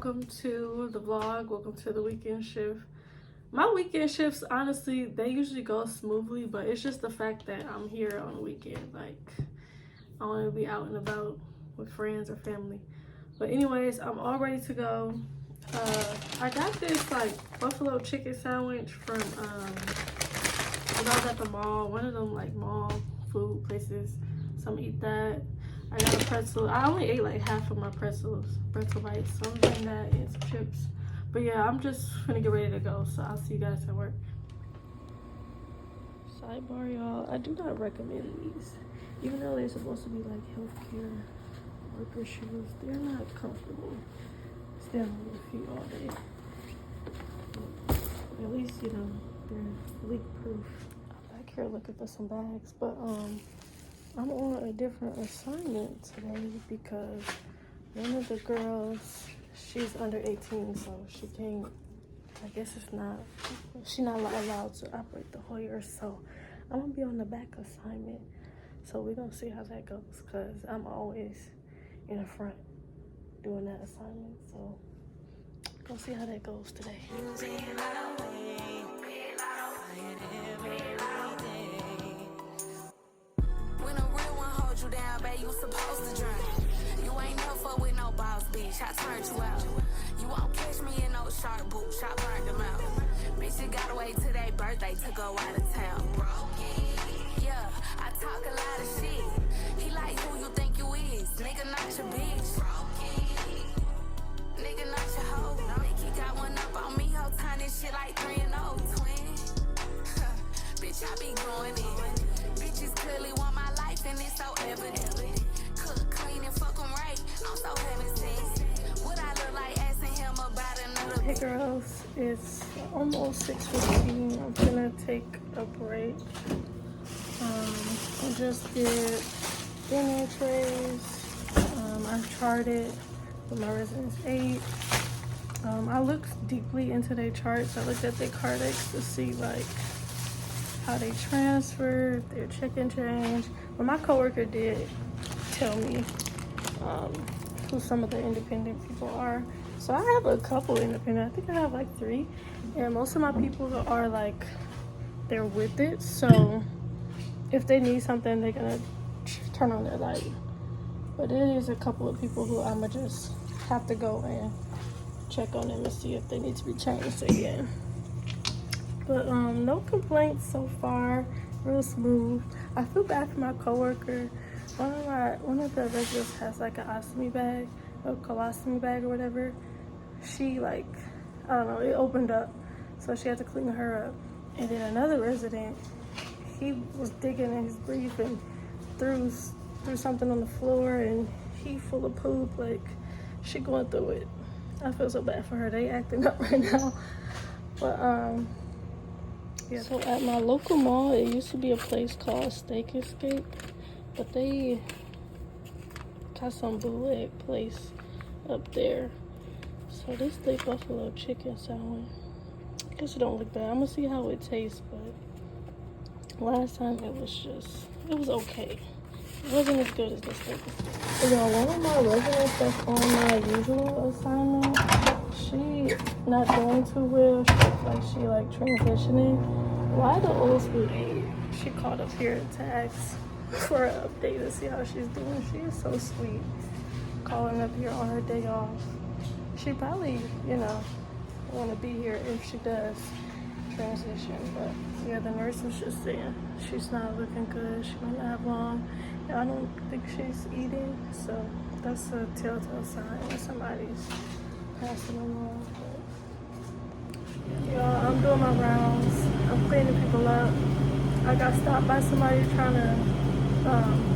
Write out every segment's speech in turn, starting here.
welcome to the vlog. Welcome to the weekend shift. My weekend shifts, honestly, they usually go smoothly, but it's just the fact that I'm here on the weekend. Like, I want to be out and about with friends or family. But anyways, I'm all ready to go. I got this like buffalo chicken sandwich from when I was at the mall, one of them like mall food places. So I'm gonna eat that. I got a pretzel. I only ate like half of my pretzel bites, so I'm getting that and some chips. But yeah, I'm just gonna get ready to go, so I'll see you guys at work. Sidebar, y'all, I do not recommend these. Even though they're supposed to be like healthcare worker shoes, they're not comfortable standing on your feet all day. But at least, you know, they're leak proof. I'm back here looking for some bags, but I'm on a different assignment today because one of the girls, she's under 18, so she can't, I guess she's not allowed to operate the Hoyer, so I'm gonna be on the back assignment. So we're gonna see how that goes, because I'm always in the front doing that assignment, so go see how that goes today. You down, babe, you supposed to drown. You ain't never fuck with no boss, bitch. I turned you out. You won't catch me in no shark boots. I burned them out. Bitch, you gotta wait till their birthday to go out of town. Yeah, I talk a lot of shit. He like who you think you is. Nigga, not your bitch. Nigga, not your hoe. Think he got one up on me, whole time this shit like 3-0 twin. Bitch, I be going in. Bitches clearly want my life and it's so evident. Cook, clean, and fuck 'em right. I'm so heaven sent. What I look like asking him about another. Hey girls, it's almost 6:15. I'm gonna take a break. I just did dinner trays. I charted what my residents ate. I looked deeply into their charts. I looked at their cardex to see like how they transferred, their check and change. But my coworker did tell me who some of the independent people are. So I have a couple independent. I think I have like 3. And most of my people are like, they're with it. So if they need something, they're gonna turn on their light. But there is a couple of people who I'ma just have to go and check on them and see if they need to be changed again. But no complaints so far, real smooth. I feel bad for my coworker. One of the residents has like an ostomy bag, a colostomy bag or whatever. She like, I don't know, it opened up, so she had to clean her up. And then another resident, he was digging in his brief and threw something on the floor, and he full of poop. Like, she going through it. I feel so bad for her. They acting up right now. But yeah. So at my local mall, it used to be a place called Steak Escape, but they got some bootleg place up there. So this is the buffalo chicken sandwich. I guess it don't look bad. I'm gonna see how it tastes, but last time it was okay. It wasn't as good as the Steak Escape. So y'all, one of my residents that's on my usual assignment, she not doing too well. She like transitioning. Why the old school aide? She called up here to ask for an update to see how she's doing. She is so sweet, calling up here on her day off. She probably, you know, want to be here if she does transition. But yeah, the nurse was just saying she's not looking good. She might not have long. I don't think she's eating, so that's a telltale sign that somebody's passing along. Y'all, I'm doing my rounds. I'm cleaning people up. I got stopped by somebody trying to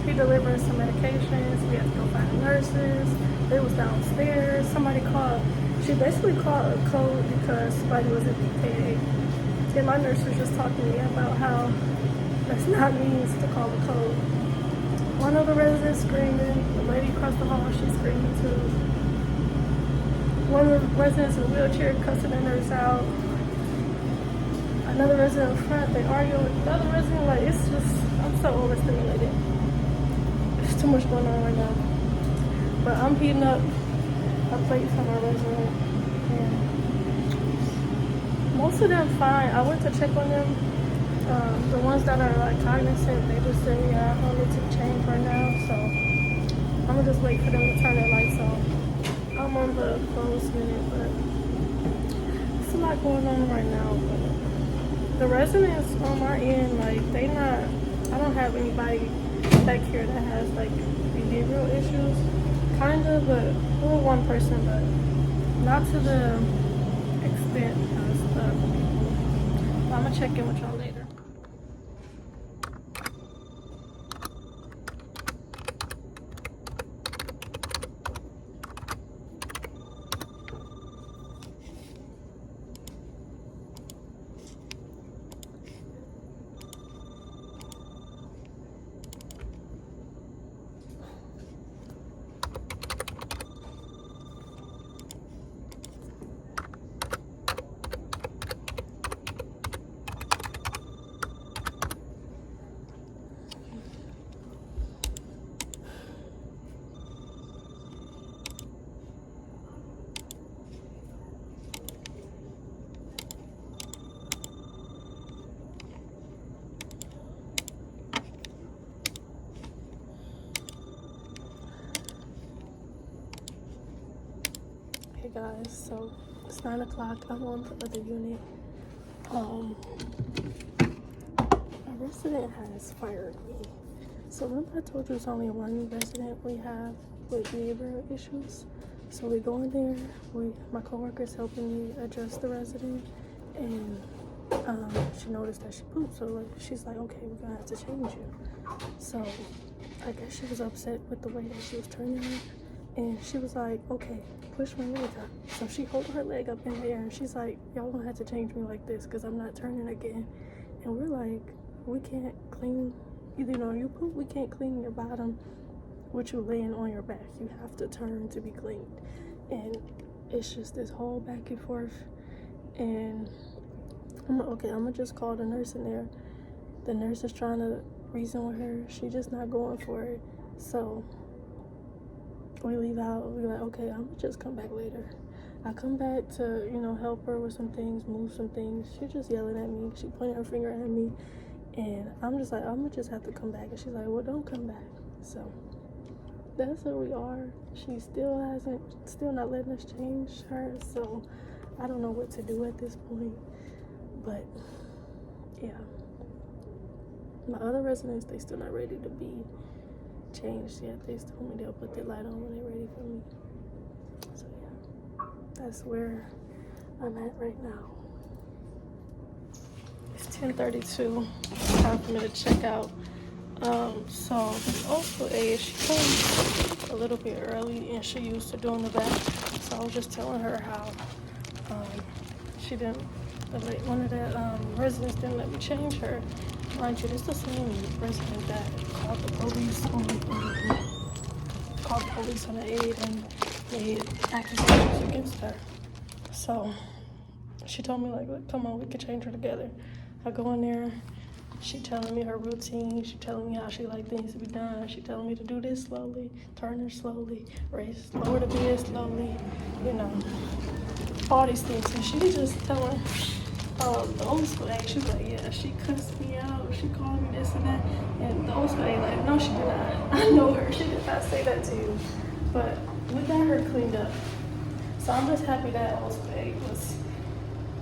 he delivering some medications. We had to go find the nurses. They was downstairs. Somebody called. She basically called a code because somebody was in PKA. And my nurse was just talking to me about how that's not means to call a code. One of the residents screaming. The lady across the hall, she's screaming too. One of the residents in a wheelchair cussing the nurse out. Another resident in front, they arguing with another resident. Like, it's just, I'm so overstimulated. There's too much going on right now. But I'm heating up plates on my resume, and most of them fine. I went to check on them. The ones that are like cognizant, they just say, yeah, I don't need to change right now, so I'm gonna just wait for them to turn their lights on. I'm on the close minute, but it's a lot going on right now. But the residents on my end, like, I don't have anybody back here that has like behavioral issues, kind of, but well, one person, but not to the extent as the people. I'm gonna check in with y'all later. Hey guys, so it's 9 o'clock. I'm on the other unit. A resident has fired me. So remember I told you it's only one resident we have with behavioral issues. So we go in there. My coworker's helping me adjust the resident, and she noticed that she pooped. So like, she's like, okay, we're gonna have to change you. So I guess she was upset with the way that she was turning her. And she was like, okay, push my leg up. So she hold her leg up in the air, and she's like, y'all gonna have to change me like this because I'm not turning again. And we're like, we can't clean, you know, you poop, we can't clean your bottom with you laying on your back. You have to turn to be cleaned. And it's just this whole back and forth. And I'm like, okay, I'm gonna just call the nurse in there. The nurse is trying to reason with her. She just not going for it. So we leave out. We're like, okay, I'm gonna just come back later. I come back to, you know, help her with some things, move some things. She just yelling at me. She pointing her finger at me. And I'm just like, I'm gonna just have to come back. And she's like, well, don't come back. So that's where we are. She still not letting us change her. So I don't know what to do at this point. But yeah. My other residents, they still not ready to be changed yet. They told me they'll put the light on when they're ready for me. So yeah, that's where I'm at right now. It's 10:32. Time for me to check out. So this also she came a little bit early, and she used to doing the back. So I was just telling her how one of the residents didn't let me change her. Mind you, this is the same resident that called the police on the aide and made accusations against her. So she told me, like, look, come on, we can change her together. I go in there. She telling me her routine. She telling me how she like things to be done. She telling me to do this slowly, turn her slowly, lower the bed slowly, you know, all these things. And she just telling the old school aide, she was like, yeah, she cussed me out. She called me this and that. And the old school aide like, no, she did not. I know her. She did not say that to you. But we got her cleaned up. So I'm just happy that old school aide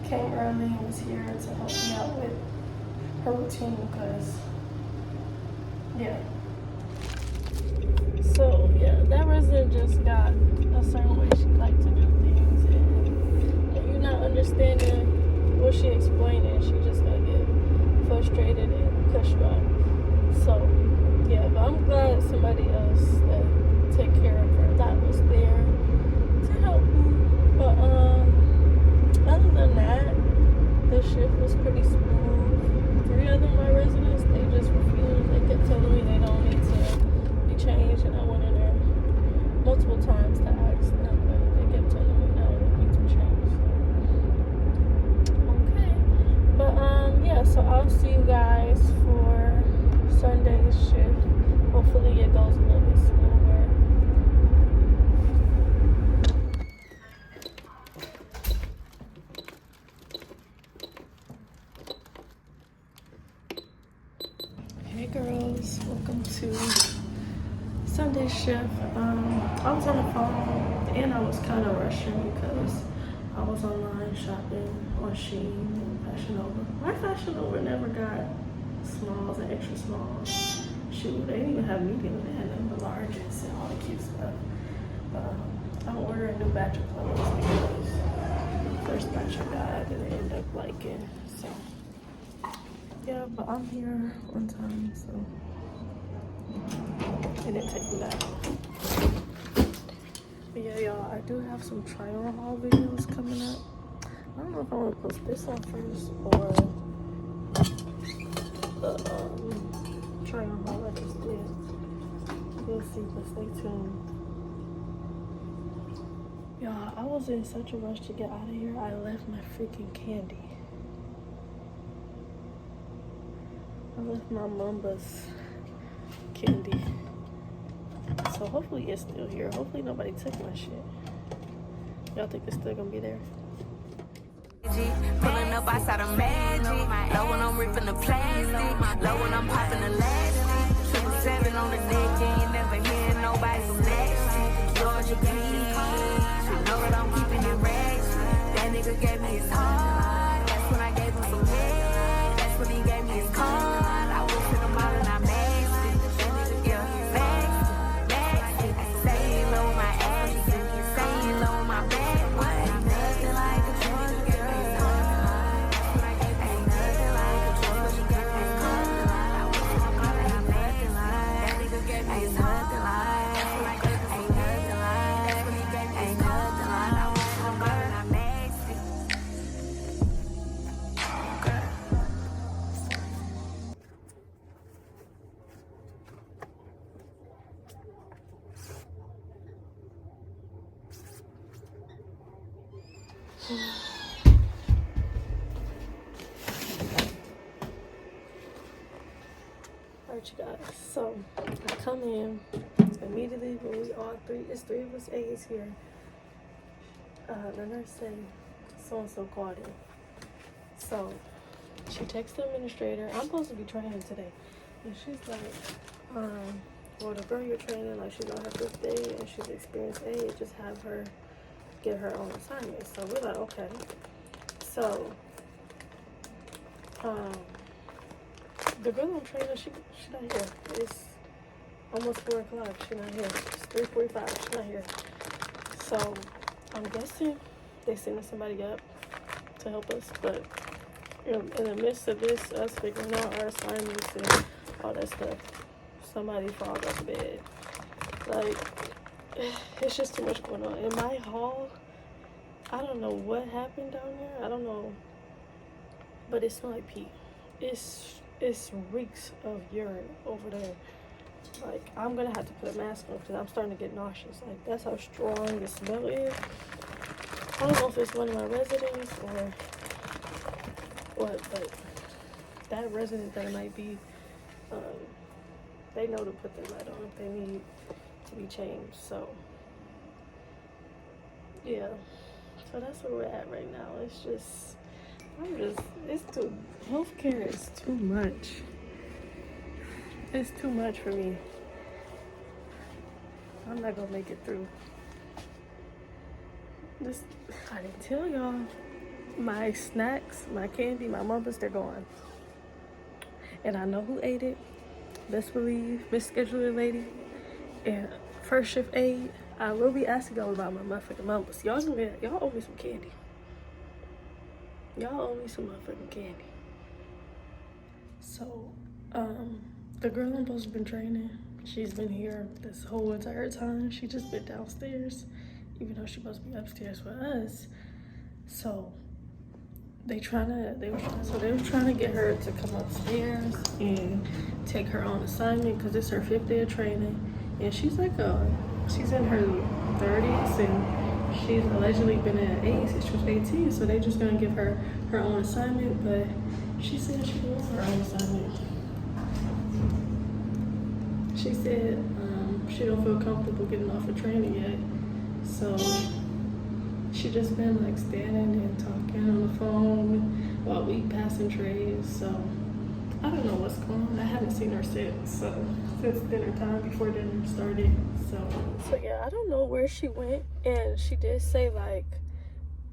came early and was here to help me out with her routine, because yeah. So yeah, that resident just got a certain way she liked to do things, and you're not understanding what she explaining, she just gonna get frustrated and cuss you out. So yeah, but I'm glad somebody else that take care of her that was there to help me. But other than that, the shift was pretty smooth. 3 of my residents, they just refused. They kept telling me they don't need to be changed, and I went in there multiple times to ask them, but they kept telling me no, they need to be changed. Okay, but yeah, so I'll see you guys for Sunday's shift. Hopefully it goes a little bit smoother. Hey girls, welcome to Sunday shift. I was on the phone and I was kind of rushing because I was online shopping on Shein and Fashion Nova. My Fashion Nova never got smalls and extra smalls. Shoot, they didn't even have medium, they had them the largest and all the cute stuff. I'm ordering a new batch of clothes because first batch I got I didn't end up liking, so. Yeah, but I'm here on time, so it didn't take me that long. But yeah, y'all, I do have some try-on haul videos coming up. I don't know if I want to post this one first or the try-on haul I just did. We'll see, but stay tuned. Y'all, I was in such a rush to get out of here, I left my freaking candy. I left my Mama's candy. So hopefully it's still here. Hopefully nobody took my shit. Y'all think it's still gonna be there? Pulling up outside of magic. Low when I'm ripping the plastic. Low when I'm popping the elastic. 777 on the deck, you ain't never hear nobody from nasty. Georgia Peach. You know that I'm keeping it ratchet. That nigga gave me his heart. That's when I gave him some head. That's when he gave me his card. Alright, you guys, so I come in immediately when we all it's three of us A's here. The nurse said so-and-so called in. So she texted the administrator. I'm supposed to be training today. And she's like, well, the girl you're training, like, she's on her 5th day and she's experienced A, just have her get her own assignment. So we're like, okay. So the girl I'm training, she not here. It's almost 4 o'clock. She not here. It's 3:45. She not here. So I'm guessing they sending somebody up to help us. But in the midst of this, us figuring out our assignments and all that stuff, somebody falls off the bed. Like, it's just too much going on. In my hall, I don't know what happened down there. I don't know. But it smelled like pee. It's reeks of urine over there. Like, I'm gonna have to put a mask on because I'm starting to get nauseous. Like, that's how strong the smell is. I don't know if it's one of my residents or what, but that resident that it might be, they know to put the light on if they need to be changed. So yeah, so that's where we're at right now. Healthcare is too much. It's too much for me. I'm not gonna make it through. I didn't tell y'all. My snacks, my candy, my Mama's, they're gone. And I know who ate it. Best believe, Miss Scheduler Lady. And first shift aide. I will be asking y'all about my motherfucking Mama's. Y'all owe me some candy. Y'all owe me some motherfucking candy. So, the girl I'm supposed to been training, she's been here this whole entire time. She just been downstairs, even though she's supposed to be upstairs with us. So they were trying to get her to come upstairs and take her own assignment because it's her 5th day of training, and she's like she's in her 30s and she's allegedly been at A since she was 18. So they just gonna give her her own assignment, but she said she wants her own assignment. She said she don't feel comfortable getting off of training yet, so she just been like standing and talking on the phone while we passing trays. So I don't know what's going on. I haven't seen her since dinner time, before dinner started. So yeah, I don't know where she went. And she did say like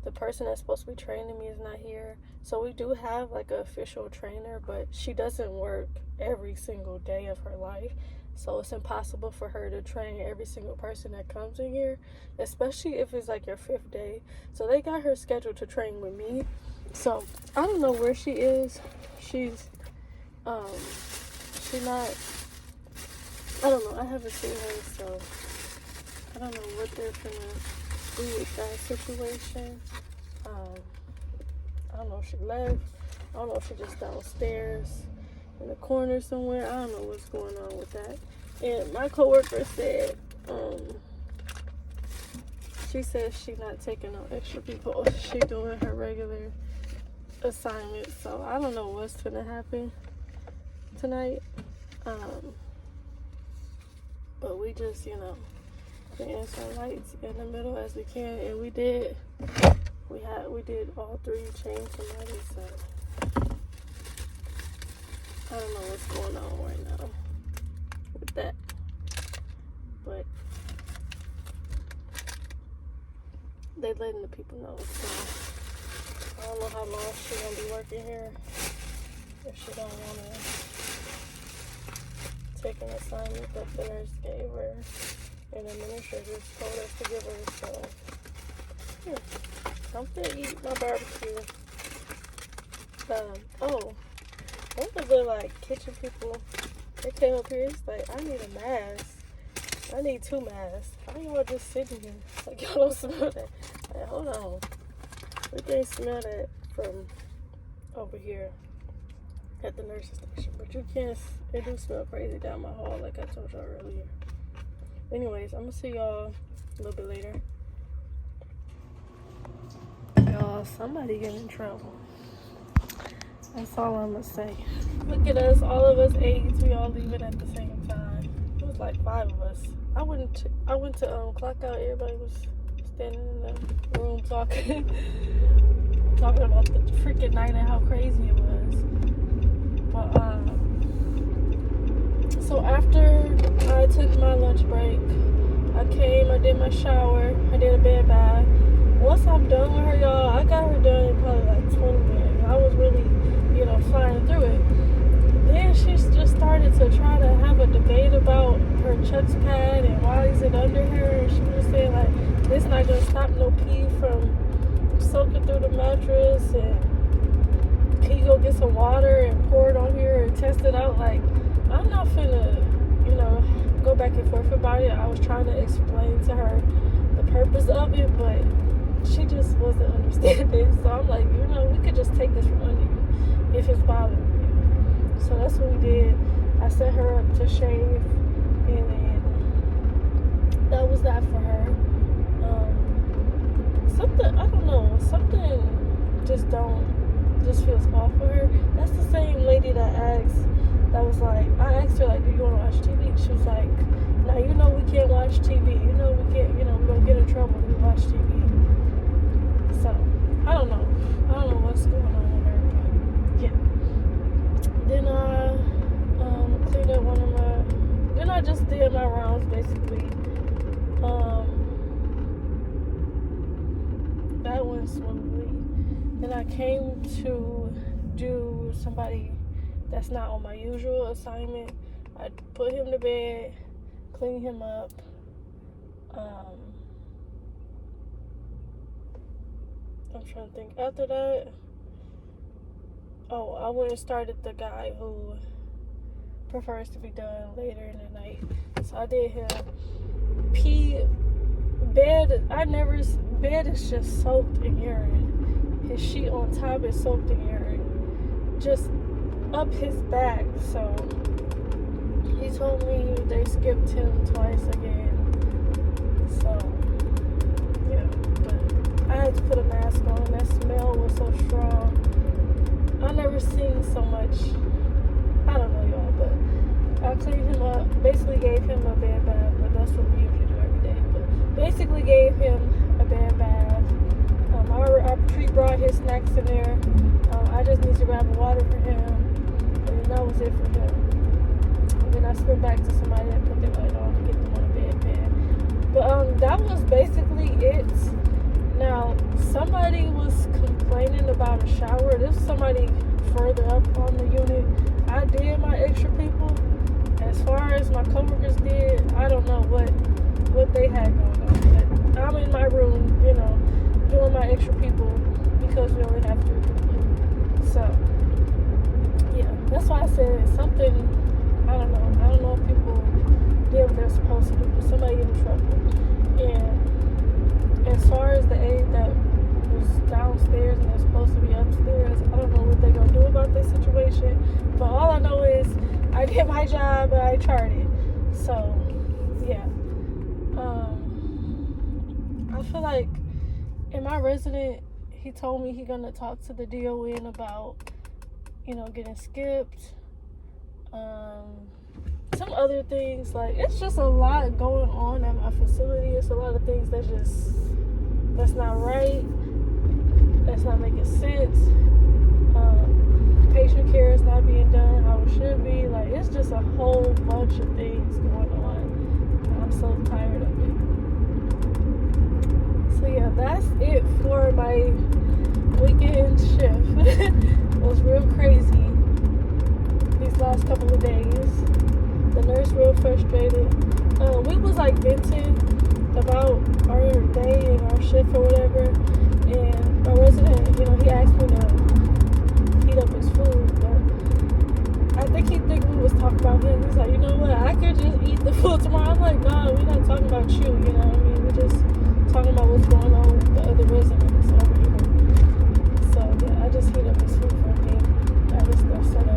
the person that's supposed to be training me is not here. So we do have like an official trainer, but she doesn't work every single day of her life. So it's impossible for her to train every single person that comes in here, especially if it's like your 5th day. So they got her scheduled to train with me. So I don't know where she is. She's not, I don't know, I haven't seen her, so I don't know what they're gonna do with that situation. I don't know if she left. I don't know if she just downstairs in the corner somewhere. I don't know what's going on with that. And my coworker said, she says she's not taking on extra people. She doing her regular assignment. So I don't know what's gonna happen tonight. But we just, been in some lights in the middle as we can, and we did all 3 change somebody, so I don't know what's going on right now with that. But they letting the people know, so I don't know how long she's gonna be working here. If she don't wanna take an assignment that the nurse gave her and the administrator told us to give her, so yeah. I'm gonna eat my barbecue. One of the like kitchen people, they came up here, it's like, I need a mask. I need 2 masks. How y'all just sitting here? Like, y'all don't smell that. Like, hold on. We can't smell that from over here at the nurse's station, but you can. It do smell crazy down my hall, like I told y'all earlier. Anyways, I'm gonna see y'all a little bit later. Y'all, somebody get in trouble. That's all I'm gonna say. Look at us, all of us aides, we all leaving at the same time. It was like 5 of us. I went to clock out. Everybody was standing in the room talking about the freaking night and how crazy it was. But so after I took my lunch break, I came, I did my shower, I did a bed bath. Once I'm done with her, y'all, I got her done in probably like 20 minutes. I was really, flying through it. Then she just started to try to have a debate about her chucks pad and why is it under her. And she was saying like, it's not gonna stop no pee from soaking through the mattress, and can you go get some water and pour it on here and test it out? Like, I'm not finna, go back and forth about it. I was trying to explain to her the purpose of it, but she just wasn't understanding. So I'm like, we could just take this from under you if it's bothering you. So that's what we did. I set her up to shave, and then that was that for her. Something just feels off for her. That's the same lady that was like, I asked her like, do you want to watch TV? She was like, now we can't watch TV. We can't, we're gonna get in trouble if we watch TV. So I don't know what's going on with her, but yeah. Then I cleaned up then I just did my rounds basically. That went smoothly. Then I came to do somebody that's not on my usual assignment. I put him to bed, clean him up. I'm trying to think. After that, I went and started the guy who prefers to be done later in the night. So I did him. Bed is just soaked in urine. His sheet on top is soaked in urine. Just up his back. So he told me they skipped him twice again. So yeah, but I had to put a mask on. That smell was so strong. I never seen so much. I don't know, y'all, but I cleaned him up. Basically gave him a bed bath, but that's what we usually do every day. But basically gave him a bed bath. I pre-brought his snacks in there. I just need to grab water for him. And that was it for him. And then I slid back to somebody that put their light on to get them on a bed. But that was basically it. Now, somebody was complaining about a shower. This was somebody further up on the unit. I did my extra people. As far as my coworkers did, I don't know what they had going on. But I'm in my room, you know, doing my extra people because we only have 3 people. So, yeah, that's why I said something, I don't know if people did what they're supposed to do, but somebody get in trouble. And as far as the aide that was downstairs and they're supposed to be upstairs, I don't know what they're going to do about this situation. But all I know is I did my job and I charted. So, yeah. I feel like in my resident, he told me he's going to talk to the DON about, you know, getting skipped. Some other things. Like, it's just a lot going on at my facility. It's a lot of things that's not right. That's not making sense. Patient care is not being done how it should be. Like, it's just a whole bunch of things going on. And I'm so tired of it. So yeah, that's it for my weekend shift. It was real crazy these last couple of days. The nurse real frustrated. We was like venting about our day and our shift or whatever. And my resident, you know, he asked me to heat up his food, but I think he think we was talking about him. He's like, you know what, I could just eat the food tomorrow. I'm like, nah, we're not talking about you, you know what I mean? We're just talking about what's going on with the other residents over here. So yeah, I just heat up his food for him. Got his stuff set